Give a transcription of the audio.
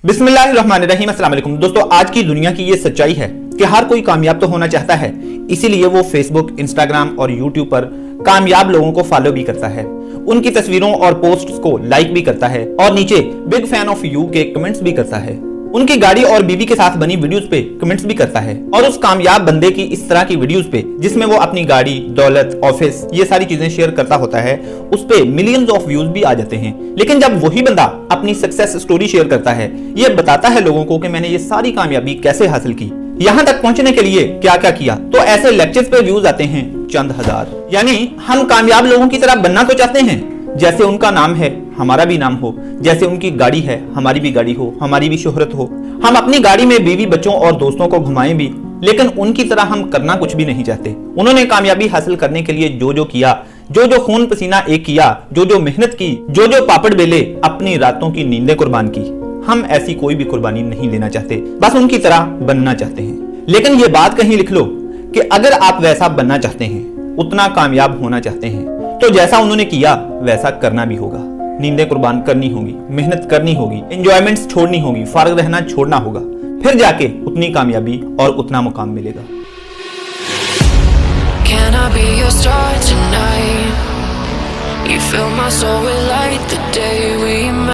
बिस्मिल्लाहिर्रहमानिर्रहीम। अस्सलाम वालेकुम दोस्तों, आज की दुनिया की ये सच्चाई है कि हर कोई कामयाब तो होना चाहता है, इसीलिए वो फेसबुक, इंस्टाग्राम और यूट्यूब पर कामयाब लोगों को फॉलो भी करता है, उनकी तस्वीरों और पोस्ट्स को लाइक भी करता है और नीचे बिग फैन ऑफ यू के कमेंट्स भी करता है। उनकी गाड़ी और बीवी के साथ बनी वीडियोस पे कमेंट्स भी करता है और उस कामयाब बंदे की इस तरह की वीडियोस पे जिसमें वो अपनी गाड़ी, दौलत, ऑफिस, ये सारी चीजें शेयर करता होता है, उस पे मिलियंस ऑफ व्यूज भी आ जाते हैं। लेकिन जब वही बंदा अपनी सक्सेस स्टोरी शेयर करता है, ये बताता है लोगों को कि मैंने ये सारी कामयाबी कैसे हासिल की, यहाँ तक पहुंचने के लिए क्या क्या किया, तो ऐसे लेक्चर्स पे व्यूज आते हैं चंद हजार। यानी हम कामयाब लोगों की तरह बनना तो चाहते हैं, जैसे उनका नाम है हमारा भी नाम हो, जैसे उनकी गाड़ी है हमारी भी गाड़ी हो, हमारी भी शोहरत हो, हम अपनी गाड़ी में बीवी, बच्चों और दोस्तों को घुमाएं भी, लेकिन उनकी तरह हम करना कुछ भी नहीं चाहते। उन्होंने कामयाबी हासिल करने के लिए जो जो किया, जो जो खून पसीना एक किया, जो जो मेहनत की, जो जो पापड़ बेले, अपनी रातों की नींदें कुर्बान की, हम ऐसी कोई भी कुर्बानी नहीं लेना चाहते, बस उनकी तरह बनना चाहते हैं। लेकिन ये बात कहीं लिख लो कि अगर आप वैसा बनना चाहते हैं, उतना कामयाब होना चाहते हैं, तो जैसा उन्होंने किया वैसा करना भी होगा। नींदें कुर्बान करनी होगी, मेहनत करनी होगी, एंजॉयमेंट्स छोड़नी होगी, फारग रहना छोड़ना होगा, फिर जाके उतनी कामयाबी और उतना मुकाम मिलेगा। Can I be your star tonight? You fill my soul with light the day we met.